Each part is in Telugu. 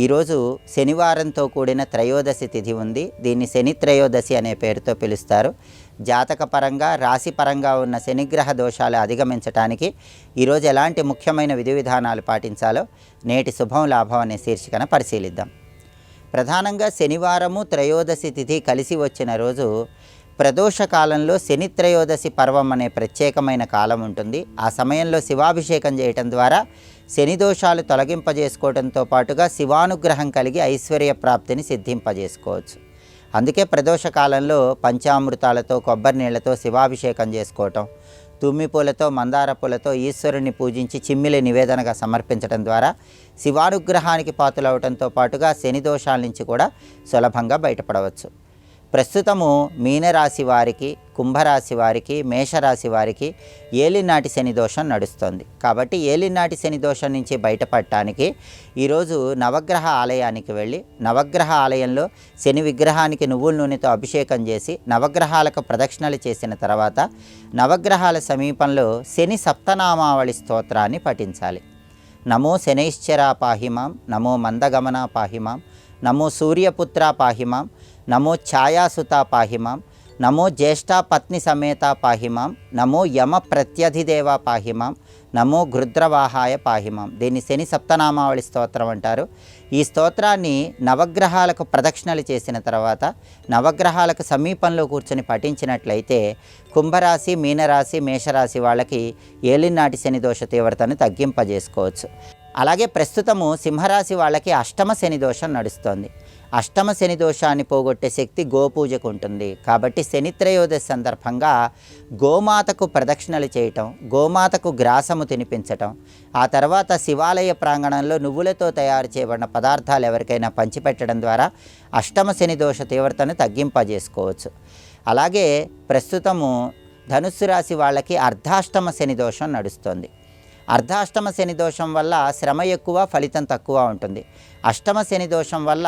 ఈరోజు శనివారంతో కూడిన త్రయోదశి తిథి ఉంది. దీన్ని శని త్రయోదశి అనే పేరుతో పిలుస్తారు. జాతకపరంగా రాశిపరంగా ఉన్న శనిగ్రహ దోషాలు అధిగమించడానికి ఈరోజు ఎలాంటి ముఖ్యమైన విధి విధానాలు పాటించాలో నేటి శుభం లాభం అనే శీర్షికన పరిశీలిద్దాం. ప్రధానంగా శనివారము త్రయోదశి తిథి కలిసి వచ్చిన రోజు ప్రదోష కాలంలో శని త్రయోదశి పర్వం అనే ప్రత్యేకమైన కాలం ఉంటుంది. ఆ సమయంలో శివాభిషేకం చేయటం ద్వారా శని దోషాలు తొలగింపజేసుకోవడంతో పాటుగా శివానుగ్రహం కలిగి ఐశ్వర్య ప్రాప్తిని సిద్ధింపజేసుకోవచ్చు. అందుకే ప్రదోష కాలంలో పంచామృతాలతో కొబ్బరి నీళ్లతో శివాభిషేకం చేసుకోవటం, తుమ్మి పూలతో మందార పూలతో ఈశ్వరుని పూజించి చిమ్మిలి నివేదనగా సమర్పించడం ద్వారా శివానుగ్రహానికి పాత్రలవడంతో పాటుగా శని దోషాల నుంచి కూడా సులభంగా బయటపడవచ్చు. ప్రస్తుతము మీనరాశి వారికి, కుంభరాశి వారికి, మేషరాశి వారికి ఏలినాటి శని దోషం నడుస్తుంది. కాబట్టి ఏలినాటి శని దోషం నుంచి బయటపడటానికి ఈరోజు నవగ్రహ ఆలయానికి వెళ్ళి నవగ్రహ ఆలయంలో శని విగ్రహానికి నువ్వుల నూనెతో అభిషేకం చేసి నవగ్రహాలకు ప్రదక్షిణలు చేసిన తర్వాత నవగ్రహాల సమీపంలో శని సప్తనామావళి స్తోత్రాన్ని పఠించాలి. నమో శనైశ్చరా పాహిమాం, నమో మందగమనా పాహిమాం, నమో సూర్యపుత్ర పాహిమాం, నమో ఛాయాసుత పాహిమాం, నమో జ్యేష్ఠ పత్ని సమేత పాహిమాం, నమో యమ ప్రత్యధిదేవ పాహిమాం, నమో గృద్రవాహాయ పాహిమాం. దీన్ని శని సప్తనామావళి స్తోత్రం అంటారు. ఈ స్తోత్రాన్ని నవగ్రహాలకు ప్రదక్షిణలు చేసిన తర్వాత నవగ్రహాలకు సమీపంలో కూర్చొని పఠించినట్లయితే కుంభరాశి, మీనరాశి, మేషరాశి వాళ్ళకి ఏలినాటి శని దోష తీవ్రతను తగ్గింపజేసుకోవచ్చు. అలాగే ప్రస్తుతము సింహరాశి వాళ్ళకి అష్టమ శని దోషం నడుస్తోంది. అష్టమ శని దోషాన్ని పోగొట్టే శక్తి గోపూజకు ఉంటుంది. కాబట్టి శని త్రయోదశి సందర్భంగా గోమాతకు ప్రదక్షిణలు చేయటం, గోమాతకు గ్రాసము తినిపించటం, ఆ తర్వాత శివాలయ ప్రాంగణంలో నువ్వులతో తయారు చేయబడిన పదార్థాలు ఎవరికైనా పంచిపెట్టడం ద్వారా అష్టమ శని దోష తీవ్రతను తగ్గింపజేసుకోవచ్చు. అలాగే ప్రస్తుతము ధనుస్సు రాశి వాళ్ళకి అర్ధాష్టమ శని దోషం నడుస్తుంది. అర్ధాష్టమ శని దోషం వల్ల శ్రమ ఎక్కువ, ఫలితం తక్కువ ఉంటుంది. అష్టమ శని దోషం వల్ల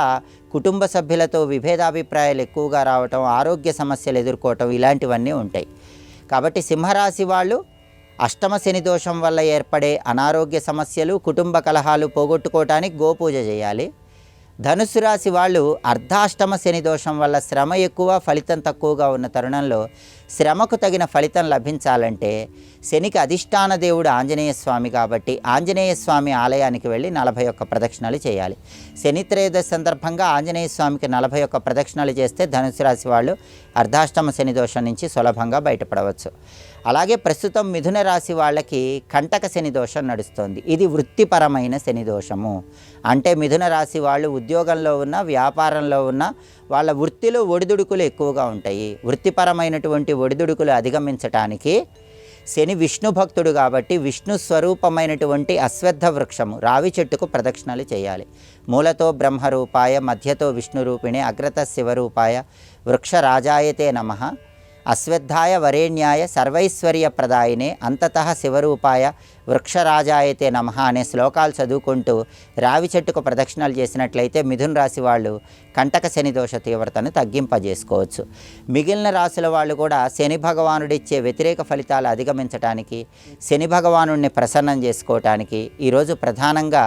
కుటుంబ సభ్యులతో విభేదాభిప్రాయాలు ఎక్కువగా రావటం, ఆరోగ్య సమస్యలు ఎదుర్కోవటం ఇలాంటివన్నీ ఉంటాయి. కాబట్టి సింహరాశి వాళ్ళు అష్టమ శని దోషం వల్ల ఏర్పడే అనారోగ్య సమస్యలు, కుటుంబ కలహాలు పోగొట్టుకోవటానికి గోపూజ చేయాలి. ధనుస్సు రాశి వాళ్ళు అర్ధాష్టమ శని దోషం వల్ల శ్రమ ఎక్కువ, ఫలితం తక్కువగా ఉన్న తరుణంలో శ్రమకు తగిన ఫలితం లభించాలంటే శనికి అధిష్టాన దేవుడు ఆంజనేయ స్వామి కాబట్టి ఆంజనేయ స్వామి ఆలయానికి వెళ్ళి 41 ప్రదక్షిణలు చేయాలి. శని త్రయోదశి సందర్భంగా ఆంజనేయ స్వామికి 41 ప్రదక్షిణలు చేస్తే ధనుసు రాశి వాళ్ళు అర్ధాష్టమ శని దోషం నుంచి సులభంగా బయటపడవచ్చు. అలాగే ప్రస్తుతం మిథున రాశి వాళ్ళకి కంటక శని దోషం నడుస్తుంది. ఇది వృత్తిపరమైన శని దోషము. అంటే మిథున రాశి వాళ్ళు ఉద్యోగంలో ఉన్న, వ్యాపారంలో ఉన్న వాళ్ళ వృత్తిలో ఒడిదుడుకులు ఎక్కువగా ఉంటాయి. వృత్తిపరమైనటువంటి ఒడిదుడుకులు అధిగమించటానికి శని విష్ణు భక్తుడు కాబట్టి విష్ణు స్వరూపమైనటువంటి అశ్వత్థ వృక్షము రావి చెట్టుకు ప్రదక్షిణలు చేయాలి. మూలతో బ్రహ్మరూపాయ, మధ్యతో విష్ణురూపిణే, అగ్రత శివరూపాయ, వృక్షరాజాయతే నమః, అశ్వత్థాయ వరేణ్యాయ, సర్వైశ్వర్య ప్రదాయినే, అంతతః శివరూపాయ, వృక్షరాజాయతే నమః అనే శ్లోకాలు చదువుకుంటూ రావి చెట్టుకు ప్రదక్షిణలు చేసినట్లయితే మిథున రాశి వాళ్ళు కంటక శని దోష తీవ్రతను తగ్గింపజేసుకోవచ్చు. మిగిలిన రాశుల వాళ్ళు కూడా శని భగవానుడిచ్చే వ్యతిరేక ఫలితాలు అధిగమించడానికి, శని భగవానుడిని ప్రసన్నం చేసుకోవటానికి ఈరోజు ప్రధానంగా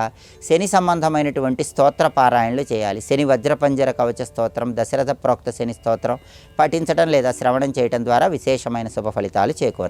శని సంబంధమైనటువంటి స్తోత్ర పారాయణలు చేయాలి. శని వజ్రపంజర కవచ స్తోత్రం, దశరథ ప్రోక్త శని స్తోత్రం పఠించడం లేదా శ్రవణం చేయడం ద్వారా విశేషమైన శుభ ఫలితాలు చేకూరుతాయి.